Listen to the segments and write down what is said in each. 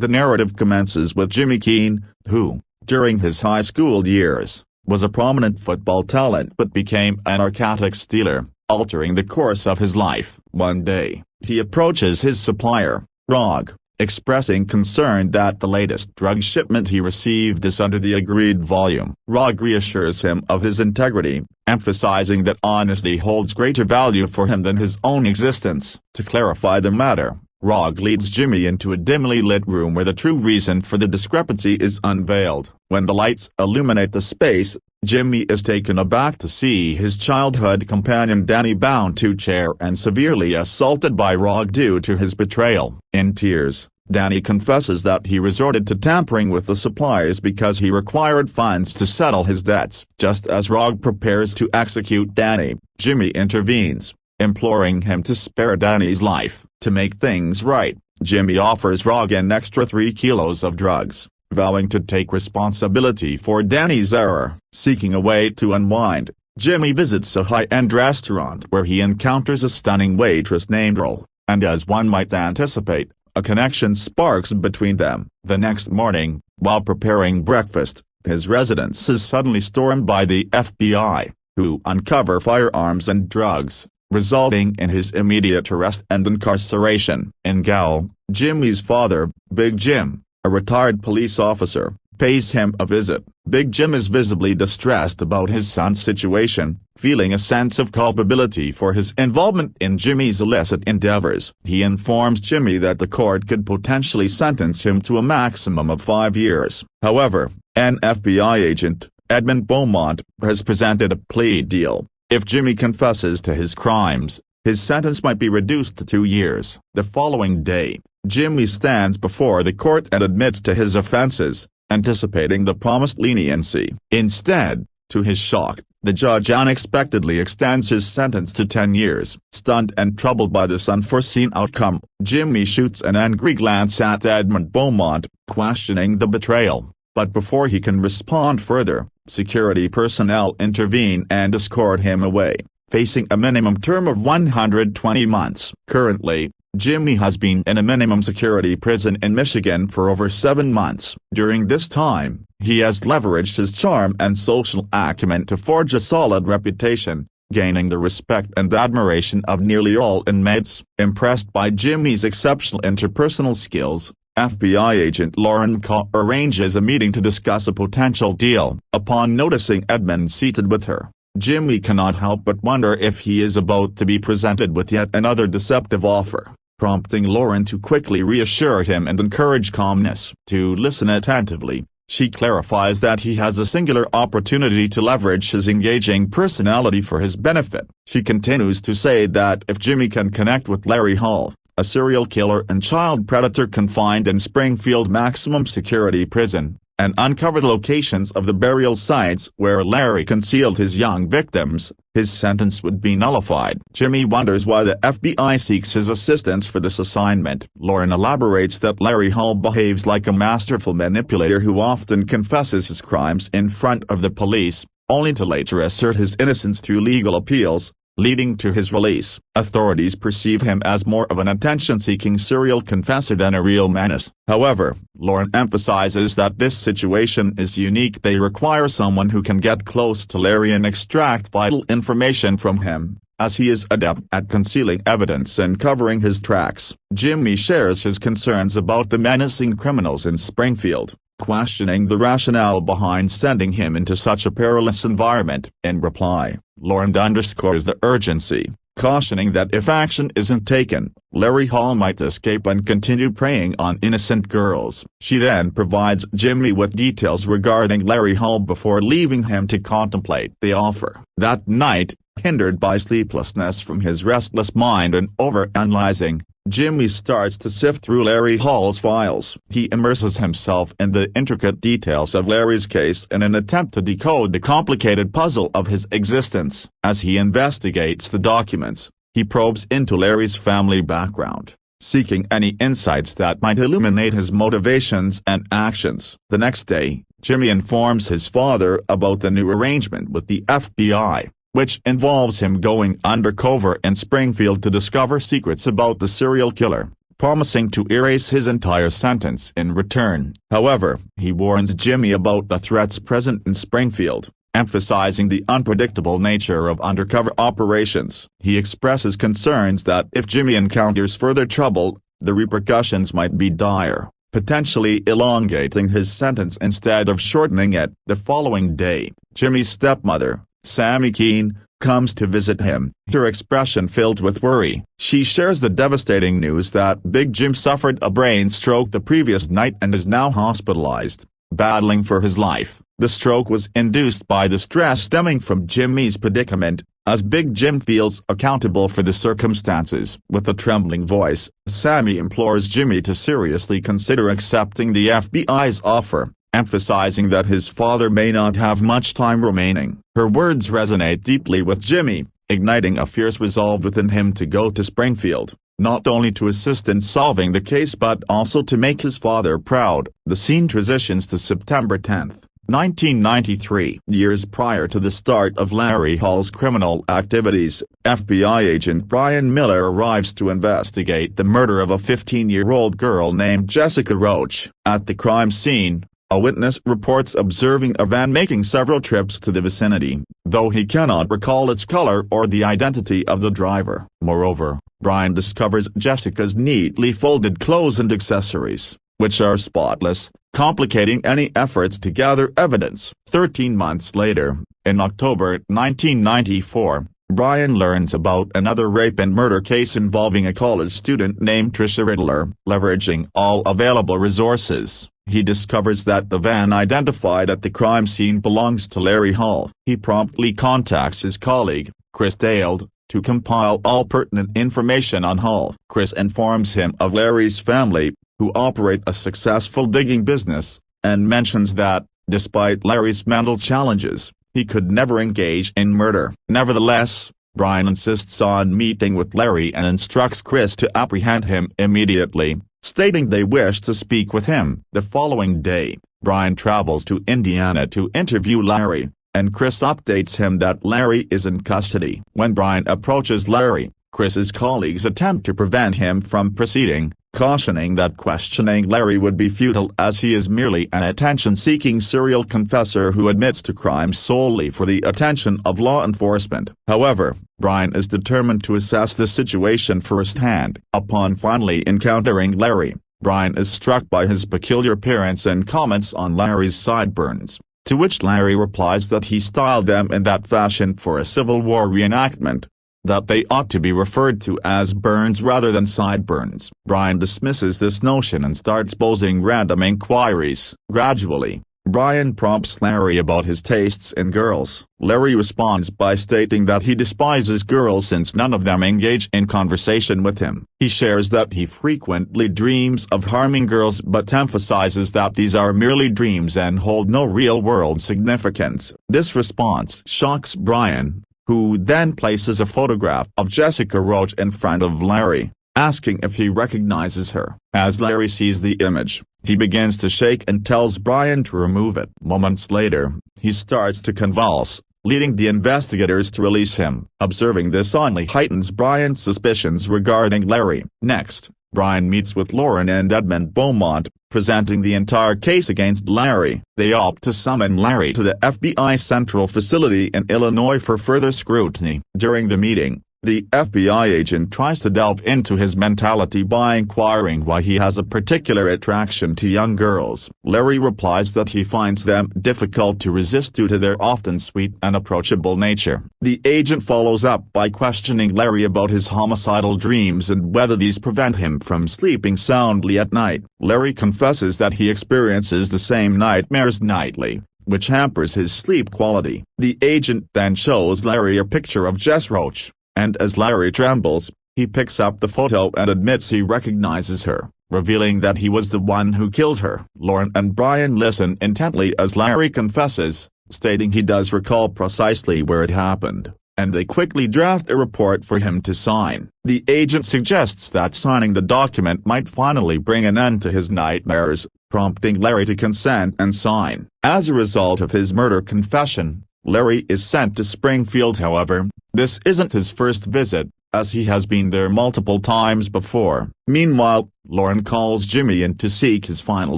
The narrative commences with Jimmy Keene, who, during his high school years, was a prominent football talent but became a narcotics dealer, altering the course of his life. One day, he approaches his supplier, Rog, expressing concern that the latest drug shipment he received is under the agreed volume. Rog reassures him of his integrity, emphasizing that honesty holds greater value for him than his own existence. To clarify the matter, Rog leads Jimmy into a dimly lit room where the true reason for the discrepancy is unveiled. When the lights illuminate the space, Jimmy is taken aback to see his childhood companion Danny bound to a chair and severely assaulted by Rog due to his betrayal. In tears, Danny confesses that he resorted to tampering with the supplies because he required funds to settle his debts. Just as Rog prepares to execute Danny, Jimmy intervenes, imploring him to spare Danny's life. To make things right, Jimmy offers Rog an extra 3 kilos of drugs, vowing to take responsibility for Danny's error. Seeking a way to unwind, Jimmy visits a high-end restaurant where he encounters a stunning waitress named Earl, and as one might anticipate, a connection sparks between them. The next morning, while preparing breakfast, his residence is suddenly stormed by the FBI, who uncover firearms and drugs, resulting in his immediate arrest and incarceration. In gaol, Jimmy's father, Big Jim, a retired police officer, pays him a visit. Big Jim is visibly distressed about his son's situation, feeling a sense of culpability for his involvement in Jimmy's illicit endeavors. He informs Jimmy that the court could potentially sentence him to a maximum of 5 years. However, an FBI agent, Edmund Beaumont, has presented a plea deal. If Jimmy confesses to his crimes, his sentence might be reduced to 2 years. The following day, Jimmy stands before the court and admits to his offenses, anticipating the promised leniency. Instead, to his shock, the judge unexpectedly extends his sentence to 10 years. Stunned and troubled by this unforeseen outcome, Jimmy shoots an angry glance at Edmund Beaumont, questioning the betrayal. But before he can respond further, security personnel intervene and escort him away, facing a minimum term of 120 months. Currently, Jimmy has been in a minimum security prison in Michigan for over 7 months. During this time, he has leveraged his charm and social acumen to forge a solid reputation, gaining the respect and admiration of nearly all inmates. Impressed by Jimmy's exceptional interpersonal skills, FBI agent Lauren Kaw arranges a meeting to discuss a potential deal. Upon noticing Edmund seated with her, Jimmy cannot help but wonder if he is about to be presented with yet another deceptive offer, prompting Lauren to quickly reassure him and encourage calmness. To listen attentively, she clarifies that he has a singular opportunity to leverage his engaging personality for his benefit. She continues to say that if Jimmy can connect with Larry Hall, a serial killer and child predator confined in Springfield Maximum Security Prison, and uncover the locations of the burial sites where Larry concealed his young victims, his sentence would be nullified. Jimmy wonders why the FBI seeks his assistance for this assignment. Lauren elaborates that Larry Hall behaves like a masterful manipulator who often confesses his crimes in front of the police, only to later assert his innocence through legal appeals, leading to his release. Authorities perceive him as more of an attention-seeking serial confessor than a real menace. However, Lauren emphasizes that this situation is unique. They require someone who can get close to Larry and extract vital information from him, as he is adept at concealing evidence and covering his tracks. Jimmy shares his concerns about the menacing criminals in Springfield, questioning the rationale behind sending him into such a perilous environment. In reply, Lauren underscores the urgency, cautioning that if action isn't taken, Larry Hall might escape and continue preying on innocent girls. She then provides Jimmy with details regarding Larry Hall before leaving him to contemplate the offer. That night, hindered by sleeplessness from his restless mind and overanalyzing, Jimmy starts to sift through Larry Hall's files. He immerses himself in the intricate details of Larry's case in an attempt to decode the complicated puzzle of his existence. As he investigates the documents, he probes into Larry's family background, seeking any insights that might illuminate his motivations and actions. The next day, Jimmy informs his father about the new arrangement with the FBI, which involves him going undercover in Springfield to discover secrets about the serial killer, promising to erase his entire sentence in return. However, he warns Jimmy about the threats present in Springfield, emphasizing the unpredictable nature of undercover operations. He expresses concerns that if Jimmy encounters further trouble, the repercussions might be dire, potentially elongating his sentence instead of shortening it. The following day, Jimmy's stepmother, Sammy Keene, comes to visit him, her expression filled with worry. She shares the devastating news that Big Jim suffered a brain stroke the previous night and is now hospitalized, battling for his life. The stroke was induced by the stress stemming from Jimmy's predicament, as Big Jim feels accountable for the circumstances. With a trembling voice, Sammy implores Jimmy to seriously consider accepting the FBI's offer, emphasizing that his father may not have much time remaining. Her words resonate deeply with Jimmy, igniting a fierce resolve within him to go to Springfield, not only to assist in solving the case but also to make his father proud. The scene transitions to September 10, 1993. Years prior to the start of Larry Hall's criminal activities, FBI agent Brian Miller arrives to investigate the murder of a 15-year-old girl named Jessica Roach. At the crime scene, a witness reports observing a van making several trips to the vicinity, though he cannot recall its color or the identity of the driver. Moreover, Brian discovers Jessica's neatly folded clothes and accessories, which are spotless, complicating any efforts to gather evidence. 13 months later, in October 1994, Brian learns about another rape and murder case involving a college student named Trisha Riddler. Leveraging all available resources, he discovers that the van identified at the crime scene belongs to Larry Hall. He promptly contacts his colleague, Chris Dale, to compile all pertinent information on Hall. Chris informs him of Larry's family, who operate a successful digging business, and mentions that, despite Larry's mental challenges, he could never engage in murder. Nevertheless, Brian insists on meeting with Larry and instructs Chris to apprehend him immediately, stating they wish to speak with him. The following day, Brian travels to Indiana to interview Larry, and Chris updates him that Larry is in custody. When Brian approaches Larry, Chris's colleagues attempt to prevent him from proceeding, cautioning that questioning Larry would be futile as he is merely an attention-seeking serial confessor who admits to crimes solely for the attention of law enforcement. However, Brian is determined to assess the situation firsthand. Upon finally encountering Larry, Brian is struck by his peculiar appearance and comments on Larry's sideburns, to which Larry replies that he styled them in that fashion for a Civil War reenactment, that they ought to be referred to as burns rather than sideburns. Brian dismisses this notion and starts posing random inquiries. Gradually, Brian prompts Larry about his tastes in girls. Larry responds by stating that he despises girls since none of them engage in conversation with him. He shares that he frequently dreams of harming girls but emphasizes that these are merely dreams and hold no real-world significance. This response shocks Brian, who then places a photograph of Jessica Roach in front of Larry, asking if he recognizes her. As Larry sees the image, he begins to shake and tells Brian to remove it. Moments later, he starts to convulse, leading the investigators to release him. Observing this only heightens Brian's suspicions regarding Larry. Next, Brian meets with Lauren and Edmund Beaumont, presenting the entire case against Larry. They opt to summon Larry to the FBI Central Facility in Illinois for further scrutiny. During the meeting, the FBI agent tries to delve into his mentality by inquiring why he has a particular attraction to young girls. Larry replies that he finds them difficult to resist due to their often sweet and approachable nature. The agent follows up by questioning Larry about his homicidal dreams and whether these prevent him from sleeping soundly at night. Larry confesses that he experiences the same nightmares nightly, which hampers his sleep quality. The agent then shows Larry a picture of Jess Roach, and as Larry trembles, he picks up the photo and admits he recognizes her, revealing that he was the one who killed her. Lauren and Brian listen intently as Larry confesses, stating he does recall precisely where it happened, and they quickly draft a report for him to sign. The agent suggests that signing the document might finally bring an end to his nightmares, prompting Larry to consent and sign. As a result of his murder confession, Larry is sent to Springfield. However, this isn't his first visit, as he has been there multiple times before. Meanwhile, Lauren calls Jimmy in to seek his final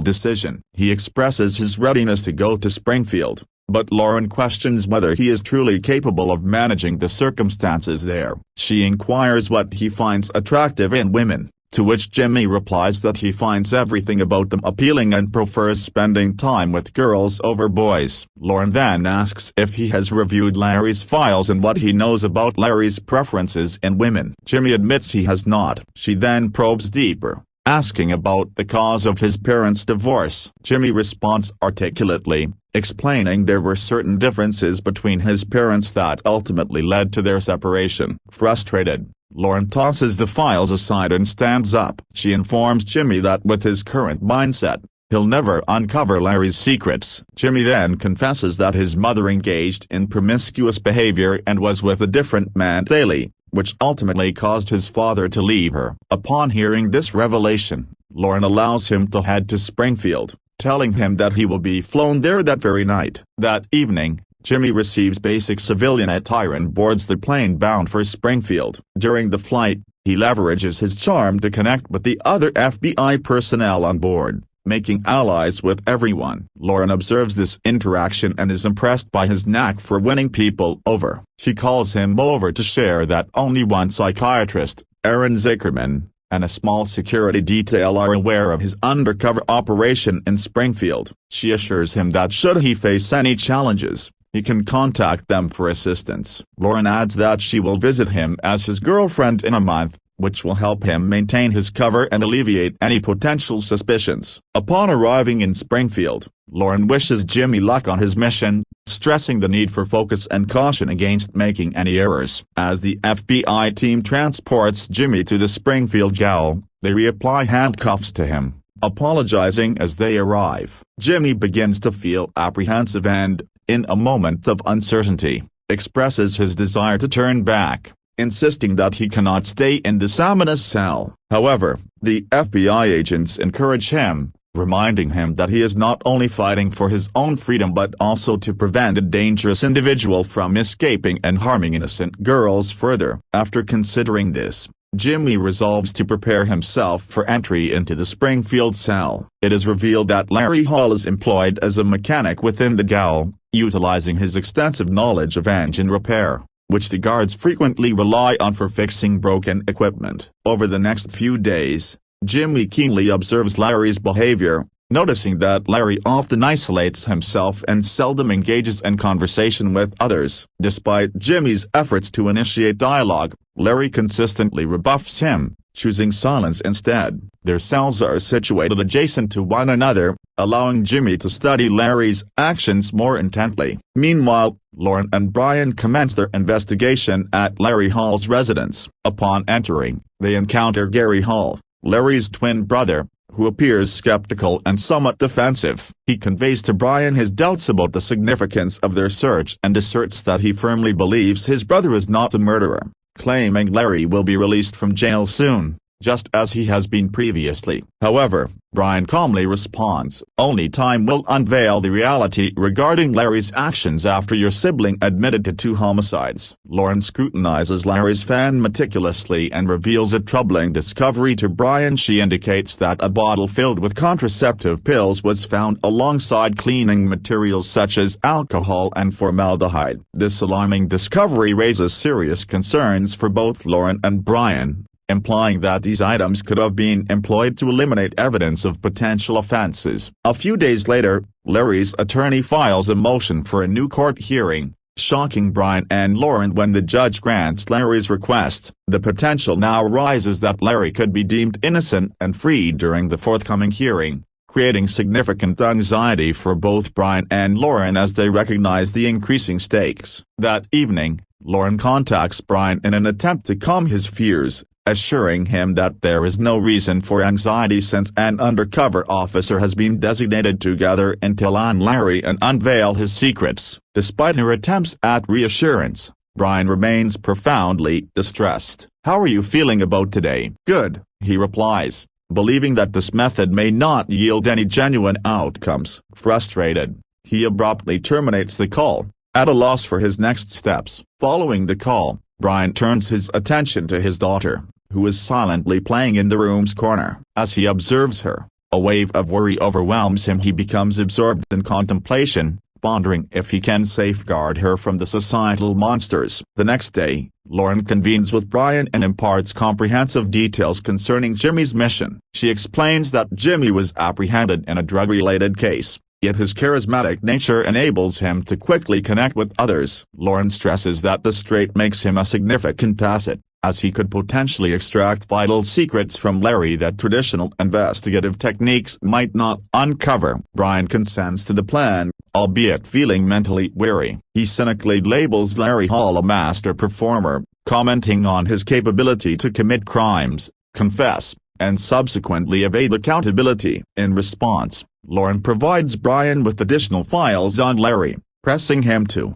decision. He expresses his readiness to go to Springfield, but Lauren questions whether he is truly capable of managing the circumstances there. She inquires what he finds attractive in women, to which Jimmy replies that he finds everything about them appealing and prefers spending time with girls over boys. Lauren then asks if he has reviewed Larry's files and what he knows about Larry's preferences in women. Jimmy admits he has not. She then probes deeper, asking about the cause of his parents' divorce. Jimmy responds articulately, explaining there were certain differences between his parents that ultimately led to their separation. Frustrated, Lauren tosses the files aside and stands up. She informs Jimmy that with his current mindset, he'll never uncover Larry's secrets. Jimmy then confesses that his mother engaged in promiscuous behavior and was with a different man daily, which ultimately caused his father to leave her. Upon hearing this revelation, Lauren allows him to head to Springfield, telling him that he will be flown there that very night. That evening, Jimmy receives basic civilian attire and boards the plane bound for Springfield. During the flight, he leverages his charm to connect with the other FBI personnel on board, making allies with everyone. Lauren observes this interaction and is impressed by his knack for winning people over. She calls him over to share that only one psychiatrist, Aaron Zickerman, and a small security detail are aware of his undercover operation in Springfield. She assures him that should he face any challenges, he can contact them for assistance. Lauren adds that she will visit him as his girlfriend in a month, which will help him maintain his cover and alleviate any potential suspicions. Upon arriving in Springfield, Lauren wishes Jimmy luck on his mission, stressing the need for focus and caution against making any errors. As the FBI team transports Jimmy to the Springfield jail, they reapply handcuffs to him. Apologizing as they arrive, Jimmy begins to feel apprehensive and, in a moment of uncertainty, expresses his desire to turn back, insisting that he cannot stay in the Samanas cell. However, the FBI agents encourage him, reminding him that he is not only fighting for his own freedom but also to prevent a dangerous individual from escaping and harming innocent girls further. After considering this, Jimmy resolves to prepare himself for entry into the Springfield cell. It is revealed that Larry Hall is employed as a mechanic within the jail, utilizing his extensive knowledge of engine repair, which the guards frequently rely on for fixing broken equipment. Over the next few days, Jimmy keenly observes Larry's behavior, noticing that Larry often isolates himself and seldom engages in conversation with others. Despite Jimmy's efforts to initiate dialogue, Larry consistently rebuffs him, choosing silence instead. Their cells are situated adjacent to one another, allowing Jimmy to study Larry's actions more intently. Meanwhile, Lauren and Brian commence their investigation at Larry Hall's residence. Upon entering, they encounter Gary Hall, Larry's twin brother, who appears skeptical and somewhat defensive. He conveys to Brian his doubts about the significance of their search and asserts that he firmly believes his brother is not a murderer, claiming Larry will be released from jail soon, just as he has been previously. However, Brian calmly responds, "Only time will unveil the reality regarding Larry's actions after your sibling admitted to 2 homicides." Lauren scrutinizes Larry's fan meticulously and reveals a troubling discovery to Brian. She indicates that a bottle filled with contraceptive pills was found alongside cleaning materials such as alcohol and formaldehyde. This alarming discovery raises serious concerns for both Lauren and Brian, implying that these items could have been employed to eliminate evidence of potential offenses. A few days later, Larry's attorney files a motion for a new court hearing, shocking Brian and Lauren when the judge grants Larry's request. The potential now arises that Larry could be deemed innocent and freed during the forthcoming hearing, creating significant anxiety for both Brian and Lauren as they recognize the increasing stakes. That evening, Lauren contacts Brian in an attempt to calm his fears, assuring him that there is no reason for anxiety since an undercover officer has been designated to gather intel on Larry and unveil his secrets. Despite her attempts at reassurance, Brian remains profoundly distressed. "How are you feeling about today?" "Good," he replies, believing that this method may not yield any genuine outcomes. Frustrated, he abruptly terminates the call, at a loss for his next steps. Following the call, Brian turns his attention to his daughter, who is silently playing in the room's corner. As he observes her, a wave of worry overwhelms him. He becomes absorbed in contemplation, pondering if he can safeguard her from the societal monsters. The next day, Lauren convenes with Brian and imparts comprehensive details concerning Jimmy's mission. She explains that Jimmy was apprehended in a drug-related case, yet his charismatic nature enables him to quickly connect with others. Lauren stresses that the strait makes him a significant asset, as he could potentially extract vital secrets from Larry that traditional investigative techniques might not uncover. Brian consents to the plan, albeit feeling mentally weary. He cynically labels Larry Hall a master performer, commenting on his capability to commit crimes, confess, and subsequently evade accountability. In response, Lauren provides Brian with additional files on Larry, pressing him to.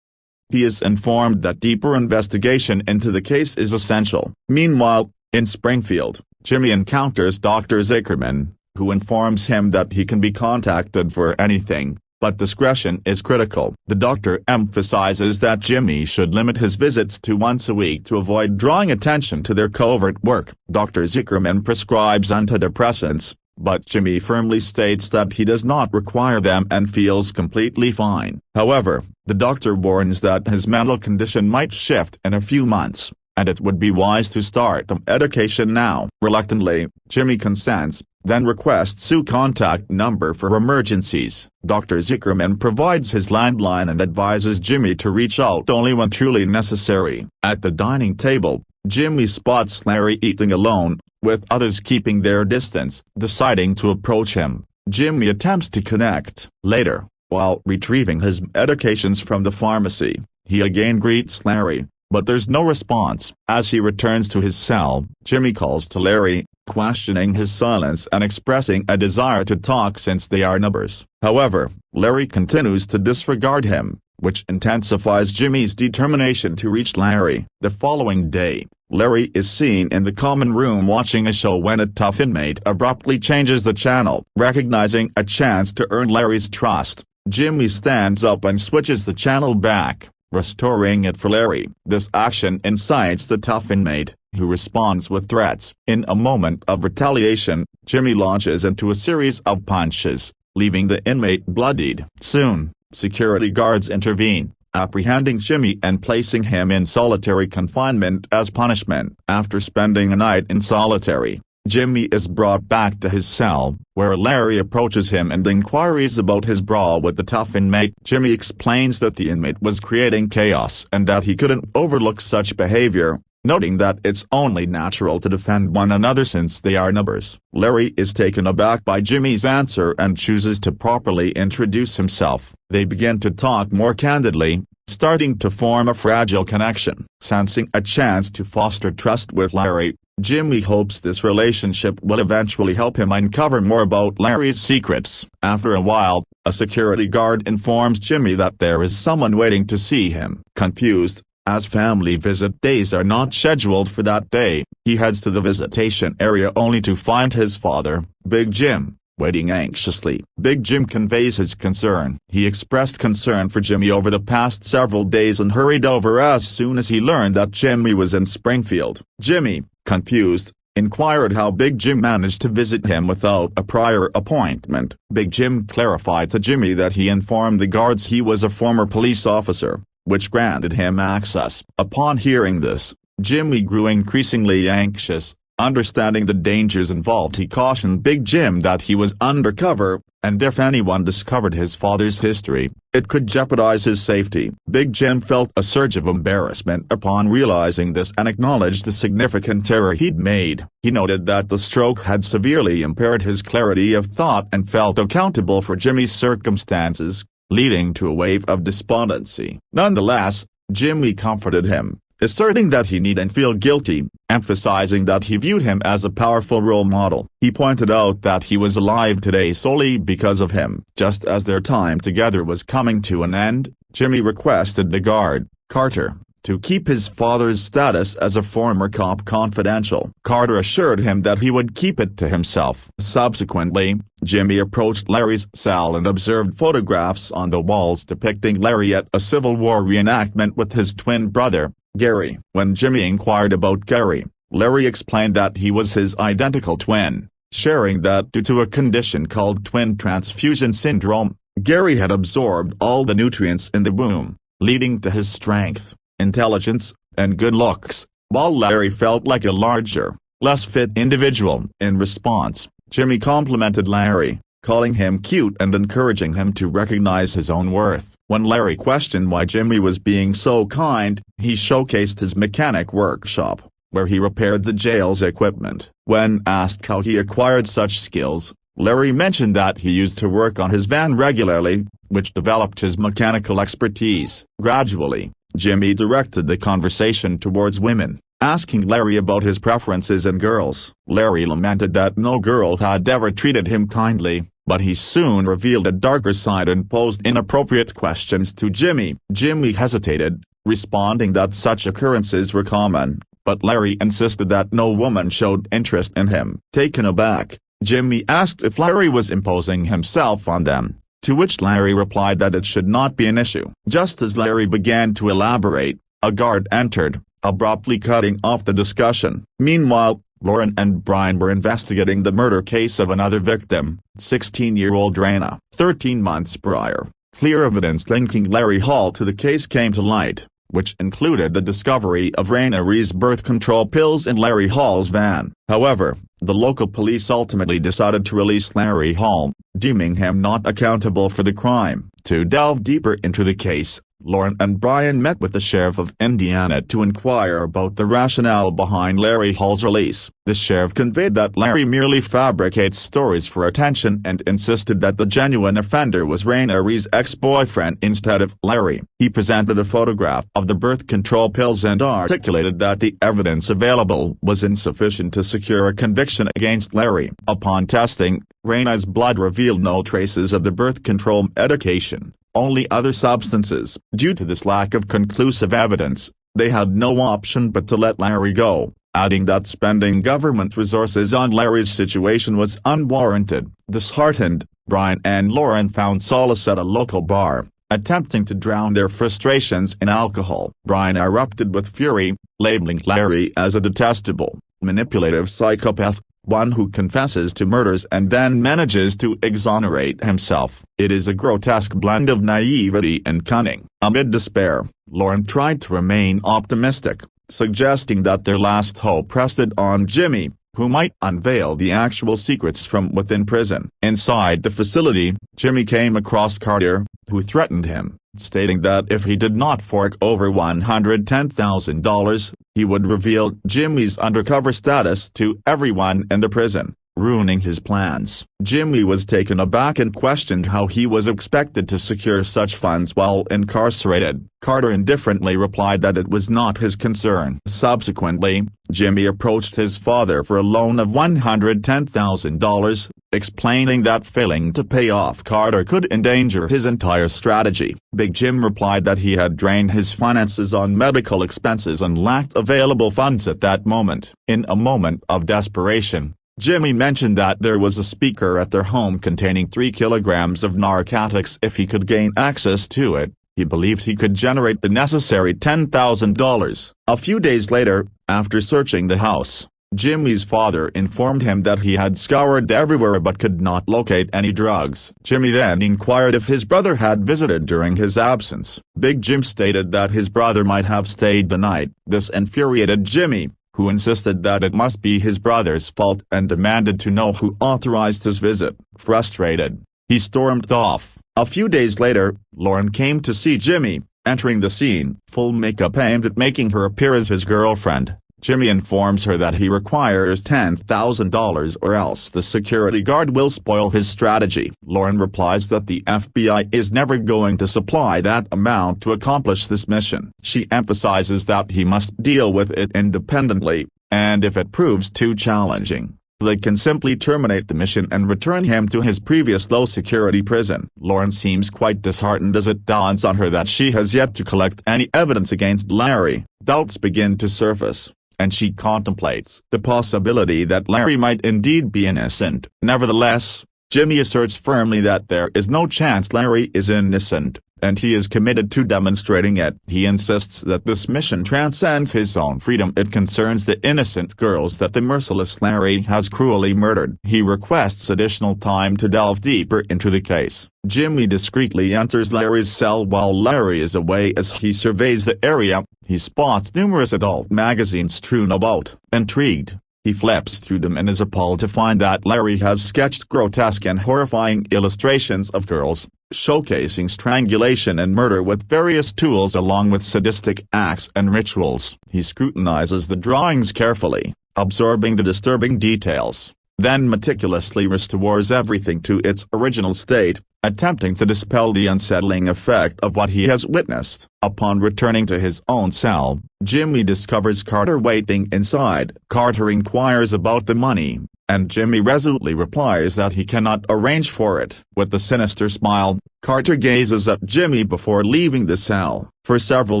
He is informed that deeper investigation into the case is essential. Meanwhile, in Springfield, Jimmy encounters Dr. Zuckerman, who informs him that he can be contacted for anything, but discretion is critical. The doctor emphasizes that Jimmy should limit his visits to once a week to avoid drawing attention to their covert work. Dr. Zuckerman prescribes antidepressants, but Jimmy firmly states that he does not require them and feels completely fine. However, the doctor warns that his mental condition might shift in a few months, and it would be wise to start the medication now. Reluctantly, Jimmy consents, then requests Sue's contact number for emergencies. Dr. Zuckerman provides his landline and advises Jimmy to reach out only when truly necessary. At the dining table, Jimmy spots Larry eating alone, with others keeping their distance. Deciding to approach him, Jimmy attempts to connect. Later, while retrieving his medications from the pharmacy, he again greets Larry, but there's no response. As he returns to his cell, Jimmy calls to Larry, questioning his silence and expressing a desire to talk since they are neighbors. However, Larry continues to disregard him, which intensifies Jimmy's determination to reach Larry. The following day, Larry is seen in the common room watching a show when a tough inmate abruptly changes the channel. Recognizing a chance to earn Larry's trust, Jimmy stands up and switches the channel back, restoring it for Larry. This action incites the tough inmate, who responds with threats. In a moment of retaliation, Jimmy launches into a series of punches, leaving the inmate bloodied. Soon, security guards intervene, apprehending Jimmy and placing him in solitary confinement as punishment. After spending a night in solitary, Jimmy is brought back to his cell, where Larry approaches him and inquires about his brawl with the tough inmate. Jimmy explains that the inmate was creating chaos and that he couldn't overlook such behavior, noting that it's only natural to defend one another since they are neighbors. Larry is taken aback by Jimmy's answer and chooses to properly introduce himself. They begin to talk more candidly, starting to form a fragile connection. Sensing a chance to foster trust with Larry, Jimmy hopes this relationship will eventually help him uncover more about Larry's secrets. After a while, a security guard informs Jimmy that there is someone waiting to see him. Confused, as family visit days are not scheduled for that day, he heads to the visitation area only to find his father, Big Jim, waiting anxiously. Big Jim conveys his concern. He expressed concern for Jimmy over the past several days and hurried over as soon as he learned that Jimmy was in Springfield. Jimmy, confused, inquired how Big Jim managed to visit him without a prior appointment. Big Jim clarified to Jimmy that he informed the guards he was a former police officer, which granted him access. Upon hearing this, Jimmy grew increasingly anxious. Understanding the dangers involved, he cautioned Big Jim that he was undercover, and if anyone discovered his father's history, it could jeopardize his safety. Big Jim felt a surge of embarrassment upon realizing this and acknowledged the significant error he'd made. He noted that the stroke had severely impaired his clarity of thought and felt accountable for Jimmy's circumstances, leading to a wave of despondency. Nonetheless, Jimmy comforted him, asserting that he needn't feel guilty, emphasizing that he viewed him as a powerful role model. He pointed out that he was alive today solely because of him. Just as their time together was coming to an end, Jimmy requested the guard, Carter, to keep his father's status as a former cop confidential. Carter assured him that he would keep it to himself. Subsequently, Jimmy approached Larry's cell and observed photographs on the walls depicting Larry at a Civil War reenactment with his twin brother, Gary. When Jimmy inquired about Gary, Larry explained that he was his identical twin, sharing that due to a condition called twin transfusion syndrome, Gary had absorbed all the nutrients in the womb, leading to his strength, intelligence, and good looks, while Larry felt like a larger, less fit individual. In response, Jimmy complimented Larry, calling him cute and encouraging him to recognize his own worth. When Larry questioned why Jimmy was being so kind, he showcased his mechanic workshop, where he repaired the jail's equipment. When asked how he acquired such skills, Larry mentioned that he used to work on his van regularly, which developed his mechanical expertise. Gradually, Jimmy directed the conversation towards women, asking Larry about his preferences in girls. Larry lamented that no girl had ever treated him kindly, but he soon revealed a darker side and posed inappropriate questions to Jimmy. Jimmy hesitated, responding that such occurrences were common, but Larry insisted that no woman showed interest in him. Taken aback, Jimmy asked if Larry was imposing himself on them, to which Larry replied that it should not be an issue. Just as Larry began to elaborate, a guard entered, abruptly cutting off the discussion. Meanwhile, Lauren and Brian were investigating the murder case of another victim, 16-year-old Raina. 13 months prior, clear evidence linking Larry Hall to the case came to light, which included the discovery of Raina Ree's birth control pills in Larry Hall's van. However, the local police ultimately decided to release Larry Hall, deeming him not accountable for the crime. To delve deeper into the case, Lauren and Brian met with the sheriff of Indiana to inquire about the rationale behind Larry Hall's release. The sheriff conveyed that Larry merely fabricates stories for attention and insisted that the genuine offender was Raina Ree's ex-boyfriend instead of Larry. He presented a photograph of the birth control pills and articulated that the evidence available was insufficient to secure a conviction against Larry. Upon testing, Raina's blood revealed no traces of the birth control medication, only other substances. Due to this lack of conclusive evidence, they had no option but to let Larry go, adding that spending government resources on Larry's situation was unwarranted. Disheartened, Brian and Lauren found solace at a local bar, attempting to drown their frustrations in alcohol. Brian erupted with fury, labeling Larry as a detestable, manipulative psychopath, one who confesses to murders and then manages to exonerate himself. It is a grotesque blend of naivety and cunning. Amid despair, Lauren tried to remain optimistic, suggesting that their last hope rested on Jimmy, who might unveil the actual secrets from within prison. Inside the facility, Jimmy came across Carter, who threatened him, stating that if he did not fork over $110,000, he would reveal Jimmy's undercover status to everyone in the prison, ruining his plans. Jimmy was taken aback and questioned how he was expected to secure such funds while incarcerated. Carter indifferently replied that it was not his concern. Subsequently, Jimmy approached his father for a loan of $110,000, explaining that failing to pay off Carter could endanger his entire strategy. Big Jim replied that he had drained his finances on medical expenses and lacked available funds at that moment. In a moment of desperation, Jimmy mentioned that there was a speaker at their home containing 3 kilograms of narcotics. If he could gain access to it, he believed he could generate the necessary $10,000. A few days later, after searching the house, Jimmy's father informed him that he had scoured everywhere but could not locate any drugs. Jimmy then inquired if his brother had visited during his absence. Big Jim stated that his brother might have stayed the night. This infuriated Jimmy, who insisted that it must be his brother's fault and demanded to know who authorized his visit. Frustrated, he stormed off. A few days later, Lauren came to see Jimmy, entering the scene, full makeup aimed at making her appear as his girlfriend. Jimmy informs her that he requires $10,000 or else the security guard will spoil his strategy. Lauren replies that the FBI is never going to supply that amount to accomplish this mission. She emphasizes that he must deal with it independently, and if it proves too challenging, they can simply terminate the mission and return him to his previous low-security prison. Lauren seems quite disheartened as it dawns on her that she has yet to collect any evidence against Larry. Doubts begin to surface, and she contemplates the possibility that Larry might indeed be innocent. Nevertheless, Jimmy asserts firmly that there is no chance Larry is innocent, and he is committed to demonstrating it. He insists that this mission transcends his own freedom. It concerns the innocent girls that the merciless Larry has cruelly murdered. He requests additional time to delve deeper into the case. Jimmy discreetly enters Larry's cell while Larry is away. As he surveys the area, he spots numerous adult magazines strewn about. Intrigued, he flips through them and is appalled to find that Larry has sketched grotesque and horrifying illustrations of girls, showcasing strangulation and murder with various tools along with sadistic acts and rituals. He scrutinizes the drawings carefully, absorbing the disturbing details, then meticulously restores everything to its original state, attempting to dispel the unsettling effect of what he has witnessed. Upon returning to his own cell, Jimmy discovers Carter waiting inside. Carter inquires about the money, and Jimmy resolutely replies that he cannot arrange for it. With a sinister smile, Carter gazes at Jimmy before leaving the cell. For several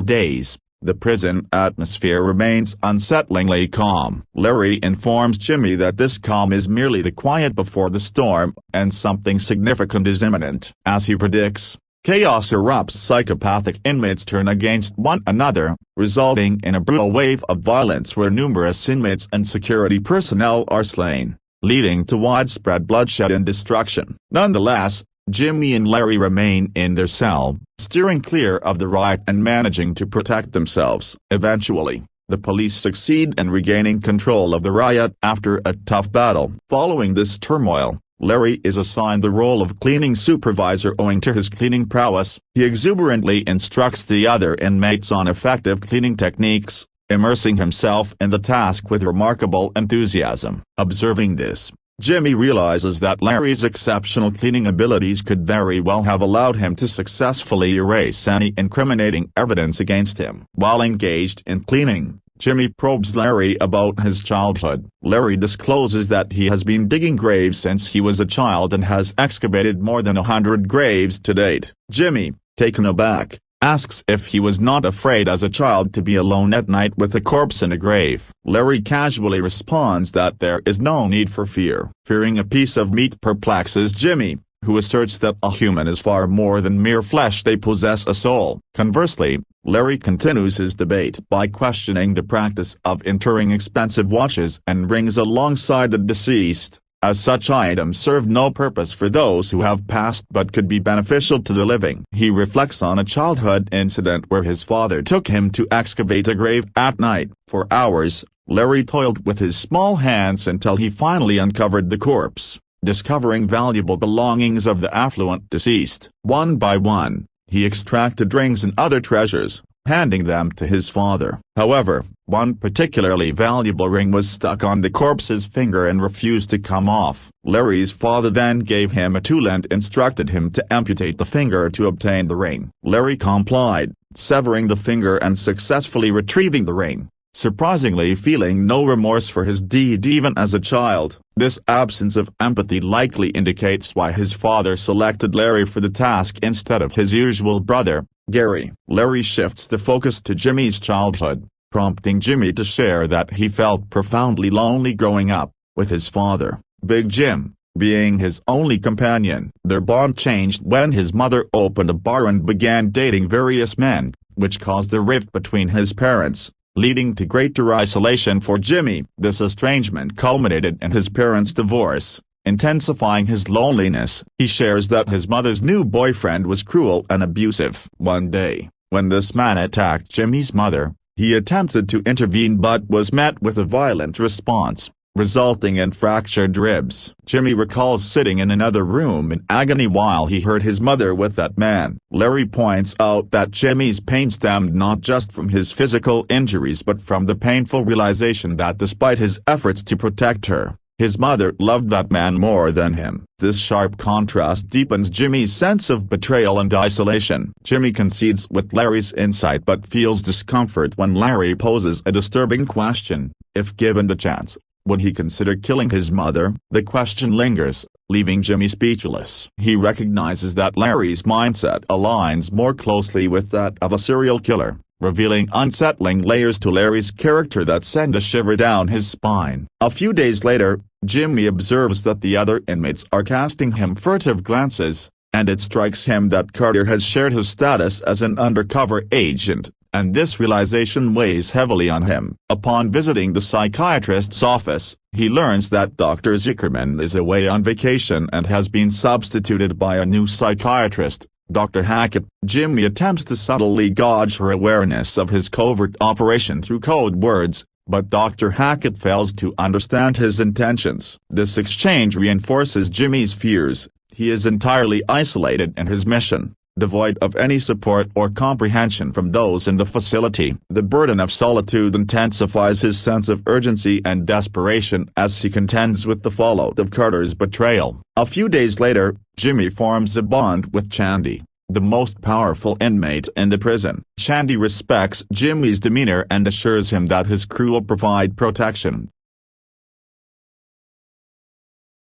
days, the prison atmosphere remains unsettlingly calm. Larry informs Jimmy that this calm is merely the quiet before the storm, and something significant is imminent. As he predicts, chaos erupts. Psychopathic inmates turn against one another, resulting in a brutal wave of violence where numerous inmates and security personnel are slain, leading to widespread bloodshed and destruction. Nonetheless, Jimmy and Larry remain in their cell, steering clear of the riot and managing to protect themselves. Eventually, the police succeed in regaining control of the riot after a tough battle. Following this turmoil, Larry is assigned the role of cleaning supervisor. Owing to his cleaning prowess, he exuberantly instructs the other inmates on effective cleaning techniques, immersing himself in the task with remarkable enthusiasm. Observing this, Jimmy realizes that Larry's exceptional cleaning abilities could very well have allowed him to successfully erase any incriminating evidence against him. While engaged in cleaning, Jimmy probes Larry about his childhood. Larry discloses that he has been digging graves since he was a child and has excavated more than 100 graves to date. Jimmy, taken aback, asks if he was not afraid as a child to be alone at night with a corpse in a grave. Larry casually responds that there is no need for fear. Fearing a piece of meat perplexes Jimmy, who asserts that a human is far more than mere flesh. They possess a soul. Conversely, Larry continues his debate by questioning the practice of interring expensive watches and rings alongside the deceased, as such items serve no purpose for those who have passed but could be beneficial to the living. He reflects on a childhood incident where his father took him to excavate a grave at night. For hours, Larry toiled with his small hands until he finally uncovered the corpse, discovering valuable belongings of the affluent deceased. One by one, he extracted rings and other treasures, handing them to his father. However, one particularly valuable ring was stuck on the corpse's finger and refused to come off. Larry's father then gave him a tool and instructed him to amputate the finger to obtain the ring. Larry complied, severing the finger and successfully retrieving the ring, surprisingly feeling no remorse for his deed even as a child. This absence of empathy likely indicates why his father selected Larry for the task instead of his usual brother, Gary. Larry shifts the focus to Jimmy's childhood, prompting Jimmy to share that he felt profoundly lonely growing up, with his father, Big Jim, being his only companion. Their bond changed when his mother opened a bar and began dating various men, which caused a rift between his parents, leading to greater isolation for Jimmy. This estrangement culminated in his parents' divorce, intensifying his loneliness. He shares that his mother's new boyfriend was cruel and abusive. One day, when this man attacked Jimmy's mother, he attempted to intervene but was met with a violent response, resulting in fractured ribs. Jimmy recalls sitting in another room in agony while he heard his mother with that man. Larry points out that Jimmy's pain stemmed not just from his physical injuries but from the painful realization that despite his efforts to protect her, his mother loved that man more than him. This sharp contrast deepens Jimmy's sense of betrayal and isolation. Jimmy concedes with Larry's insight but feels discomfort when Larry poses a disturbing question: if given the chance, would he consider killing his mother? The question lingers, leaving Jimmy speechless. He recognizes that Larry's mindset aligns more closely with that of a serial killer, revealing unsettling layers to Larry's character that send a shiver down his spine. A few days later, Jimmy observes that the other inmates are casting him furtive glances, and it strikes him that Carter has shared his status as an undercover agent, and this realization weighs heavily on him. Upon visiting the psychiatrist's office, he learns that Dr. Zuckerman is away on vacation and has been substituted by a new psychiatrist, Dr. Hackett. Jimmy attempts to subtly gauge her awareness of his covert operation through code words, but Dr. Hackett fails to understand his intentions. This exchange reinforces Jimmy's fears. He is entirely isolated in his mission, devoid of any support or comprehension from those in the facility. The burden of solitude intensifies his sense of urgency and desperation as he contends with the fallout of Carter's betrayal. A few days later, Jimmy forms a bond with Chandy, the most powerful inmate in the prison. Chandy respects Jimmy's demeanor and assures him that his crew will provide protection,